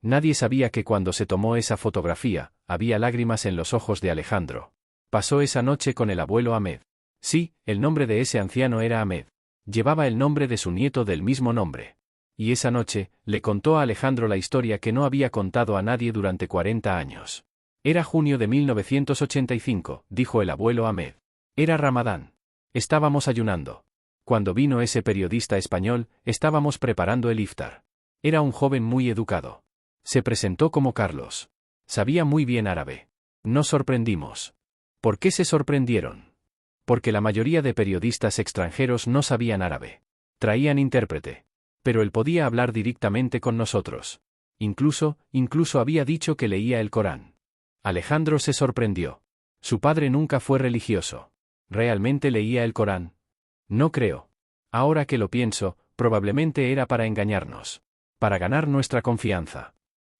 Nadie sabía que cuando se tomó esa fotografía, había lágrimas en los ojos de Alejandro. Pasó esa noche con el abuelo Ahmed. Sí, el nombre de ese anciano era Ahmed. Llevaba el nombre de su nieto del mismo nombre. Y esa noche, le contó a Alejandro la historia que no había contado a nadie durante 40 años. Era junio de 1985, dijo el abuelo Ahmed. Era Ramadán. Estábamos ayunando. Cuando vino ese periodista español, estábamos preparando el iftar. Era un joven muy educado. Se presentó como Carlos. Sabía muy bien árabe. Nos sorprendimos. ¿Por qué se sorprendieron? Porque la mayoría de periodistas extranjeros no sabían árabe. Traían intérprete. Pero él podía hablar directamente con nosotros. Incluso había dicho que leía el Corán. Alejandro se sorprendió. Su padre nunca fue religioso. ¿Realmente leía el Corán? No creo. Ahora que lo pienso, probablemente era para engañarnos. Para ganar nuestra confianza.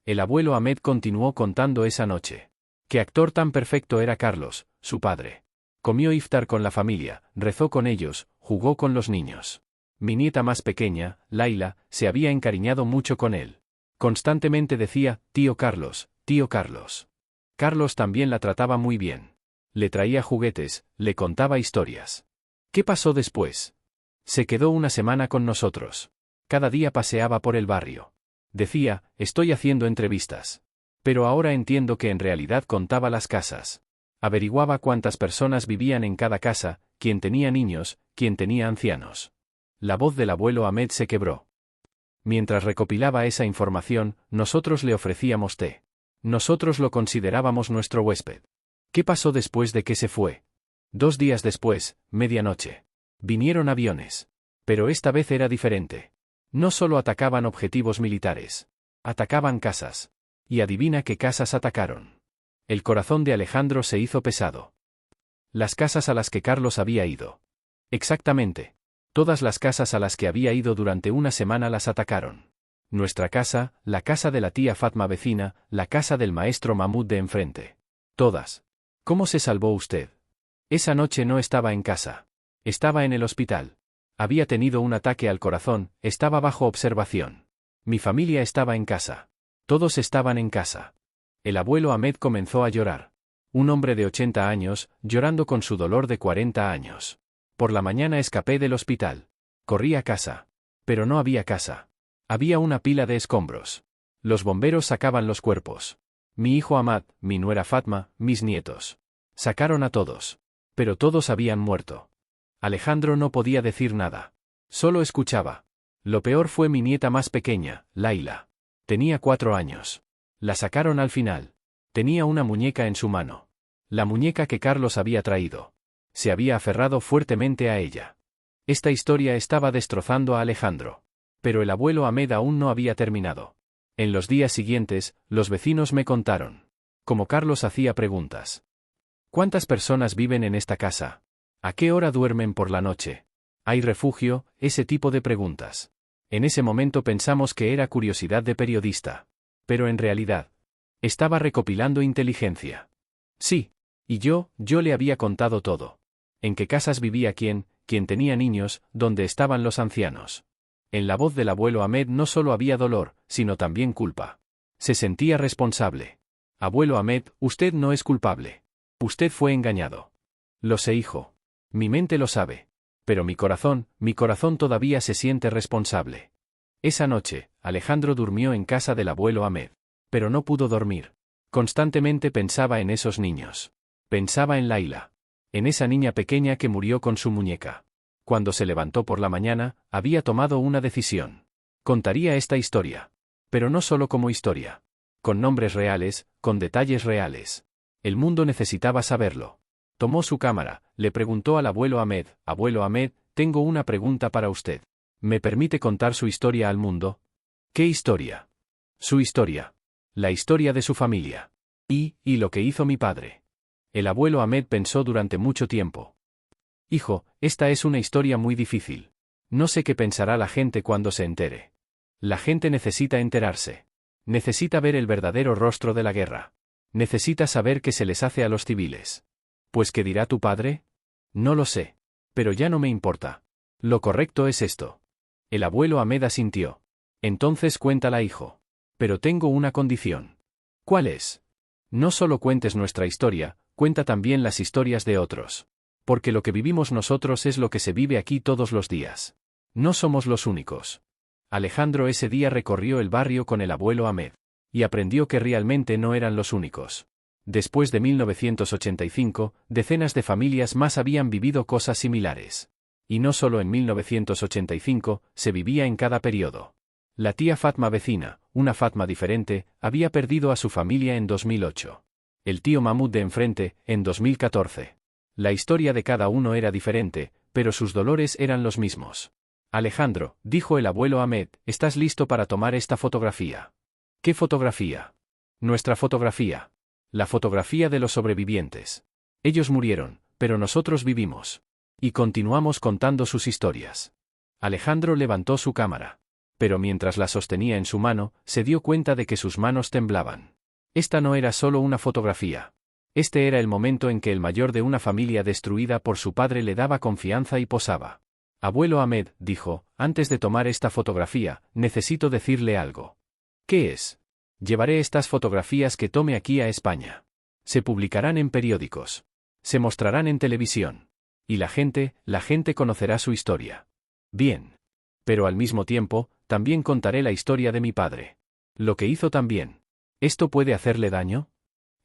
El abuelo Ahmed continuó contando esa noche. Qué actor tan perfecto era Carlos, su padre. Comió iftar con la familia, rezó con ellos, jugó con los niños. Mi nieta más pequeña, Laila, se había encariñado mucho con él. Constantemente decía, tío Carlos, tío Carlos. Carlos también la trataba muy bien. Le traía juguetes, le contaba historias. ¿Qué pasó después? Se quedó una semana con nosotros. Cada día paseaba por el barrio. Decía, estoy haciendo entrevistas. Pero ahora entiendo que en realidad contaba las casas. Averiguaba cuántas personas vivían en cada casa, quién tenía niños, quién tenía ancianos. La voz del abuelo Ahmed se quebró. Mientras recopilaba esa información, nosotros le ofrecíamos té. Nosotros lo considerábamos nuestro huésped. ¿Qué pasó después de que se fue? 2 días después, medianoche. Vinieron aviones. Pero esta vez era diferente. No solo atacaban objetivos militares. Atacaban casas. Y adivina qué casas atacaron. El corazón de Alejandro se hizo pesado. Las casas a las que Carlos había ido. Exactamente. Todas las casas a las que había ido durante una semana las atacaron. Nuestra casa, la casa de la tía Fatma vecina, la casa del maestro Mahmoud de enfrente. Todas. ¿Cómo se salvó usted? Esa noche no estaba en casa. Estaba en el hospital. Había tenido un ataque al corazón, estaba bajo observación. Mi familia estaba en casa. Todos estaban en casa. El abuelo Ahmed comenzó a llorar. Un hombre de 80 años, llorando con su dolor de 40 años. Por la mañana escapé del hospital. Corrí a casa. Pero no había casa. Había una pila de escombros. Los bomberos sacaban los cuerpos. Mi hijo Ahmad, mi nuera Fatma, mis nietos. Sacaron a todos. Pero todos habían muerto. Alejandro no podía decir nada. Solo escuchaba. Lo peor fue mi nieta más pequeña, Laila. Tenía 4 años. La sacaron al final. Tenía una muñeca en su mano. La muñeca que Carlos había traído. Se había aferrado fuertemente a ella. Esta historia estaba destrozando a Alejandro. Pero el abuelo Ahmed aún no había terminado. En los días siguientes, los vecinos me contaron. Como Carlos hacía preguntas. ¿Cuántas personas viven en esta casa? ¿A qué hora duermen por la noche? ¿Hay refugio? Ese tipo de preguntas. En ese momento pensamos que era curiosidad de periodista. Pero en realidad, estaba recopilando inteligencia. Sí. Y yo le había contado todo. En qué casas vivía quién tenía niños, dónde estaban los ancianos. En la voz del abuelo Ahmed no solo había dolor, sino también culpa. Se sentía responsable. Abuelo Ahmed, usted no es culpable. Usted fue engañado. Lo sé, hijo. Mi mente lo sabe. Pero mi corazón todavía se siente responsable. Esa noche, Alejandro durmió en casa del abuelo Ahmed. Pero no pudo dormir. Constantemente pensaba en esos niños. Pensaba en Laila. en esa niña pequeña que murió con su muñeca. Cuando se levantó por la mañana, había tomado una decisión. Contaría esta historia. Pero no solo como historia. Con nombres reales, con detalles reales. El mundo necesitaba saberlo. Tomó su cámara, le preguntó al abuelo Ahmed: «Abuelo Ahmed, tengo una pregunta para usted. ¿Me permite contar su historia al mundo?» «¿Qué historia?» «Su historia. La historia de su familia. Y lo que hizo mi padre». El abuelo Ahmed pensó durante mucho tiempo. «Hijo, esta es una historia muy difícil. No sé qué pensará la gente cuando se entere. La gente necesita enterarse. Necesita ver el verdadero rostro de la guerra. Necesita saber qué se les hace a los civiles». «¿Pues qué dirá tu padre?» «No lo sé. Pero ya no me importa. Lo correcto es esto». El abuelo Ahmed asintió. «Entonces cuéntala, hijo. Pero tengo una condición». «¿Cuál es?» «No solo cuentes nuestra historia, cuenta también las historias de otros. Porque lo que vivimos nosotros es lo que se vive aquí todos los días. No somos los únicos». Alejandro ese día recorrió el barrio con el abuelo Ahmed. Y aprendió que realmente no eran los únicos. Después de 1985, decenas de familias más habían vivido cosas similares. Y no solo en 1985, se vivía en cada periodo. La tía Fatma vecina, una Fatma diferente, había perdido a su familia en 2008. El tío Mahmoud de enfrente, en 2014. La historia de cada uno era diferente, pero sus dolores eran los mismos. «Alejandro», dijo el abuelo Ahmed, «¿estás listo para tomar esta fotografía?» «¿Qué fotografía?» «Nuestra fotografía. La fotografía de los sobrevivientes. Ellos murieron, pero nosotros vivimos. Y continuamos contando sus historias». Alejandro levantó su cámara. Pero mientras la sostenía en su mano, se dio cuenta de que sus manos temblaban. Esta no era solo una fotografía. Este era el momento en que el mayor de una familia destruida por su padre le daba confianza y posaba. «Abuelo Ahmed», dijo, «antes de tomar esta fotografía, necesito decirle algo». «¿Qué es?» «Llevaré estas fotografías que tome aquí a España. Se publicarán en periódicos. Se mostrarán en televisión. Y la gente conocerá su historia». «Bien. Pero al mismo tiempo, también contaré la historia de mi padre. Lo que hizo también. ¿Esto puede hacerle daño?»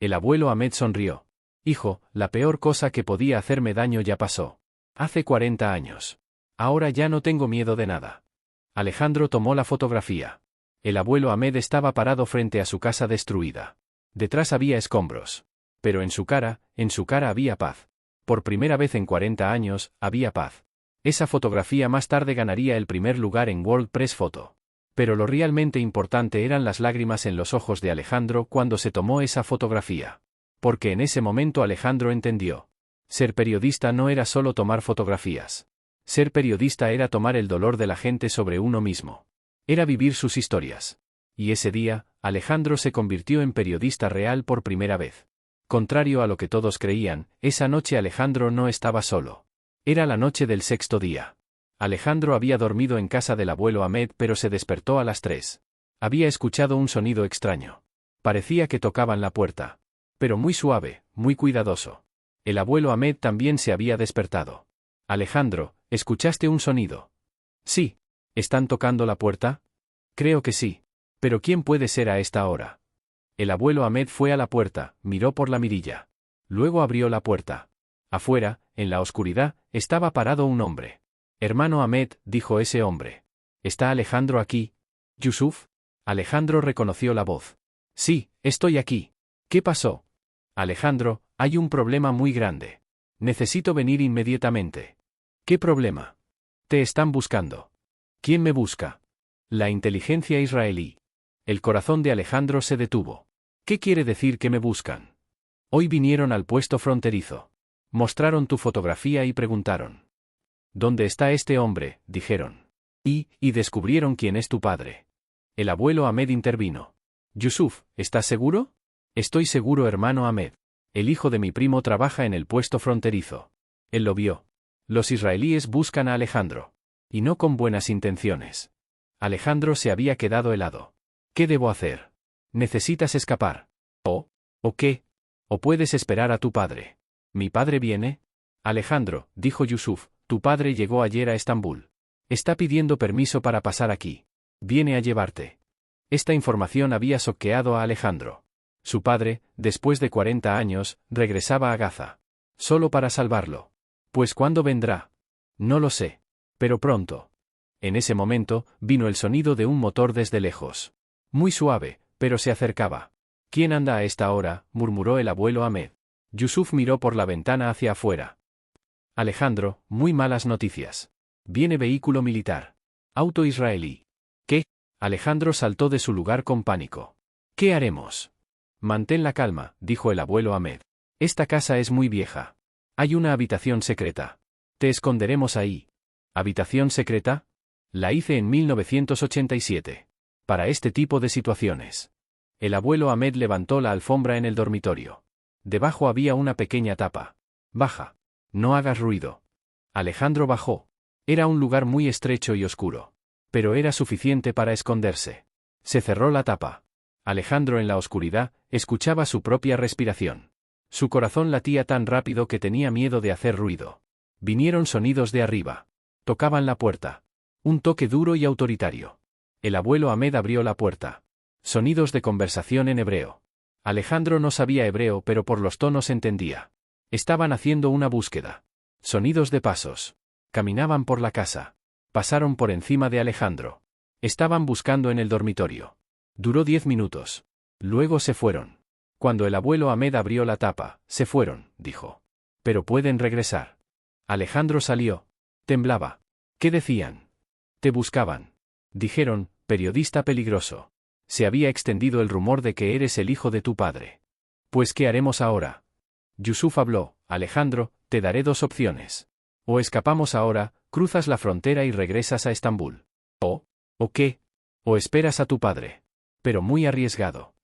El abuelo Ahmed sonrió. «Hijo, la peor cosa que podía hacerme daño ya pasó. Hace 40 años. Ahora ya no tengo miedo de nada». Alejandro tomó la fotografía. El abuelo Ahmed estaba parado frente a su casa destruida. Detrás había escombros. Pero en su cara había paz. Por primera vez en 40 años, había paz. Esa fotografía más tarde ganaría el primer lugar en World Press Photo. Pero lo realmente importante eran las lágrimas en los ojos de Alejandro cuando se tomó esa fotografía. Porque en ese momento Alejandro entendió. Ser periodista no era solo tomar fotografías. Ser periodista era tomar el dolor de la gente sobre uno mismo. Era vivir sus historias. Y ese día, Alejandro se convirtió en periodista real por primera vez. Contrario a lo que todos creían, esa noche Alejandro no estaba solo. Era la noche del 6º día. Alejandro había dormido en casa del abuelo Ahmed, pero se despertó a las 3. Había escuchado un sonido extraño. Parecía que tocaban la puerta. Pero muy suave, muy cuidadoso. El abuelo Ahmed también se había despertado. «Alejandro, ¿escuchaste un sonido?» «Sí. ¿Están tocando la puerta?» «Creo que sí. Pero ¿quién puede ser a esta hora?» El abuelo Ahmed fue a la puerta, miró por la mirilla. Luego abrió la puerta. Afuera, en la oscuridad, estaba parado un hombre. «Hermano Ahmed», dijo ese hombre. «¿Está Alejandro aquí?» «Yusuf?» Alejandro reconoció la voz. «Sí, estoy aquí». «¿Qué pasó?» «Alejandro, hay un problema muy grande. Necesito venir inmediatamente». «¿Qué problema?» «Te están buscando». «¿Quién me busca?» «La inteligencia israelí». El corazón de Alejandro se detuvo. «¿Qué quiere decir que me buscan?» «Hoy vinieron al puesto fronterizo. Mostraron tu fotografía y preguntaron. ¿Dónde está este hombre?», dijeron. Y descubrieron quién es tu padre». El abuelo Ahmed intervino. «Yusuf, ¿estás seguro?» «Estoy seguro, hermano Ahmed. El hijo de mi primo trabaja en el puesto fronterizo. Él lo vio. Los israelíes buscan a Alejandro. Y no con buenas intenciones». Alejandro se había quedado helado. «¿Qué debo hacer?» «Necesitas escapar». ¿O qué? ¿O puedes esperar a tu padre?» «¿Mi padre viene?» «Alejandro», dijo Yusuf, «tu padre llegó ayer a Estambul. Está pidiendo permiso para pasar aquí. Viene a llevarte». Esta información había choqueado a Alejandro. Su padre, después de 40 años, regresaba a Gaza. Solo para salvarlo. Pues ¿cuándo vendrá? No lo sé. Pero pronto. En ese momento, vino el sonido de un motor desde lejos. Muy suave, pero se acercaba. ¿Quién anda a esta hora?, murmuró el abuelo Ahmed. Yusuf miró por la ventana hacia afuera. Alejandro, muy malas noticias. Viene vehículo militar. Auto israelí. ¿Qué? Alejandro saltó de su lugar con pánico. ¿Qué haremos? Mantén la calma, dijo el abuelo Ahmed. Esta casa es muy vieja. Hay una habitación secreta. Te esconderemos ahí. ¿Habitación secreta? La hice en 1987. Para este tipo de situaciones. El abuelo Ahmed levantó la alfombra en el dormitorio. Debajo había una pequeña tapa. Baja. No hagas ruido. Alejandro bajó. Era un lugar muy estrecho y oscuro. Pero era suficiente para esconderse. Se cerró la tapa. Alejandro en la oscuridad, escuchaba su propia respiración. Su corazón latía tan rápido que tenía miedo de hacer ruido. Vinieron sonidos de arriba. Tocaban la puerta. Un toque duro y autoritario. El abuelo Ahmed abrió la puerta. Sonidos de conversación en hebreo. Alejandro no sabía hebreo, pero por los tonos entendía. Estaban haciendo una búsqueda. Sonidos de pasos. Caminaban por la casa. Pasaron por encima de Alejandro. Estaban buscando en el dormitorio. Duró 10 minutos. Luego se fueron. Cuando el abuelo Ahmed abrió la tapa, se fueron, dijo. Pero pueden regresar. Alejandro salió. Temblaba. ¿Qué decían? Te buscaban. Dijeron, periodista peligroso. Se había extendido el rumor de que eres el hijo de tu padre. Pues ¿qué haremos ahora? Yusuf habló. Alejandro, te daré 2 opciones. O escapamos ahora, cruzas la frontera y regresas a Estambul. ¿O qué? O esperas a tu padre. Pero muy arriesgado.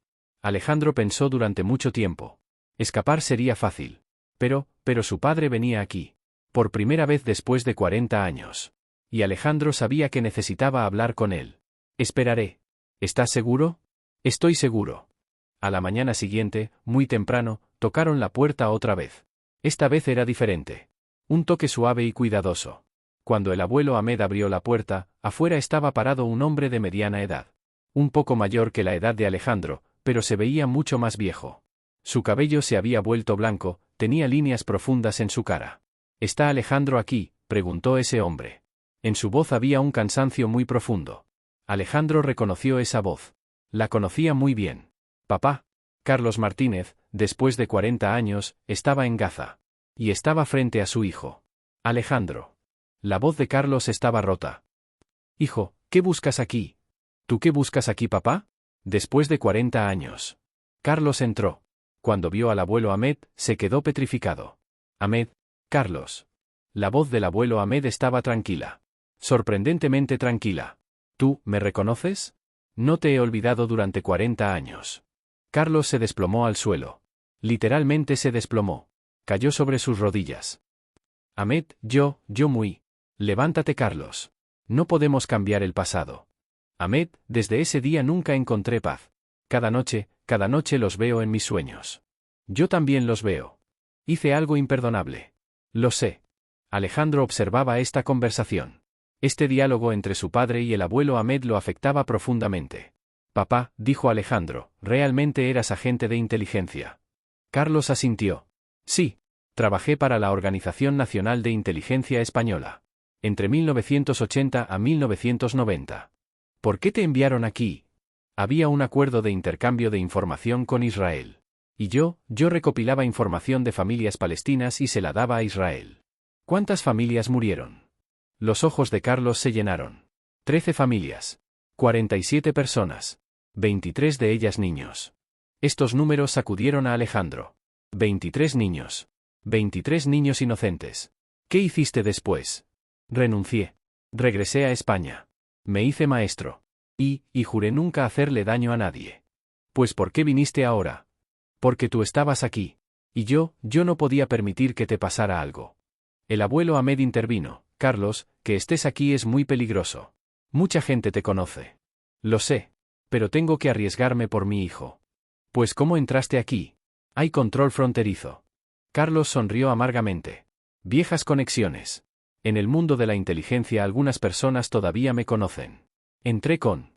Alejandro pensó durante mucho tiempo. Escapar sería fácil. Pero su padre venía aquí. Por primera vez después de 40 años. Y Alejandro sabía que necesitaba hablar con él. Esperaré. ¿Estás seguro? Estoy seguro. A la mañana siguiente, muy temprano, tocaron la puerta otra vez. Esta vez era diferente. Un toque suave y cuidadoso. Cuando el abuelo Ahmed abrió la puerta, afuera estaba parado un hombre de mediana edad. Un poco mayor que la edad de Alejandro, pero se veía mucho más viejo. Su cabello se había vuelto blanco, tenía líneas profundas en su cara. ¿Está Alejandro aquí?, preguntó ese hombre. En su voz había un cansancio muy profundo. Alejandro reconoció esa voz. La conocía muy bien. Papá. Carlos Martínez, después de 40 años, estaba en Gaza. Y estaba frente a su hijo. Alejandro. La voz de Carlos estaba rota. Hijo, ¿qué buscas aquí? ¿Tú qué buscas aquí, papá? Después de 40 años. Carlos entró. Cuando vio al abuelo Ahmed, se quedó petrificado. Ahmed. Carlos. La voz del abuelo Ahmed estaba tranquila. Sorprendentemente tranquila. ¿Tú, me reconoces? No te he olvidado durante 40 años. Carlos se desplomó al suelo. Literalmente se desplomó. Cayó sobre sus rodillas. Ahmed, yo muy. Levántate, Carlos. No podemos cambiar el pasado. Ahmed, desde ese día nunca encontré paz. Cada noche los veo en mis sueños. Yo también los veo. Hice algo imperdonable. Lo sé. Alejandro observaba esta conversación. Este diálogo entre su padre y el abuelo Ahmed lo afectaba profundamente. Papá, dijo Alejandro, ¿realmente eras agente de inteligencia? Carlos asintió. Sí. Trabajé para la Organización Nacional de Inteligencia Española. Entre 1980 a 1990. ¿Por qué te enviaron aquí? Había un acuerdo de intercambio de información con Israel. Y yo recopilaba información de familias palestinas y se la daba a Israel. ¿Cuántas familias murieron? Los ojos de Carlos se llenaron. 13 familias. 47 personas. 23 de ellas niños. Estos números sacudieron a Alejandro. 23 niños. 23 niños inocentes. ¿Qué hiciste después? Renuncié. Regresé a España. Me hice maestro. Y juré nunca hacerle daño a nadie. Pues ¿por qué viniste ahora? Porque tú estabas aquí. Y yo no podía permitir que te pasara algo. El abuelo Ahmed intervino. Carlos, que estés aquí es muy peligroso. Mucha gente te conoce. Lo sé. Pero tengo que arriesgarme por mi hijo. Pues ¿cómo entraste aquí? Hay control fronterizo. Carlos sonrió amargamente. Viejas conexiones. En el mundo de la inteligencia algunas personas todavía me conocen. Entré con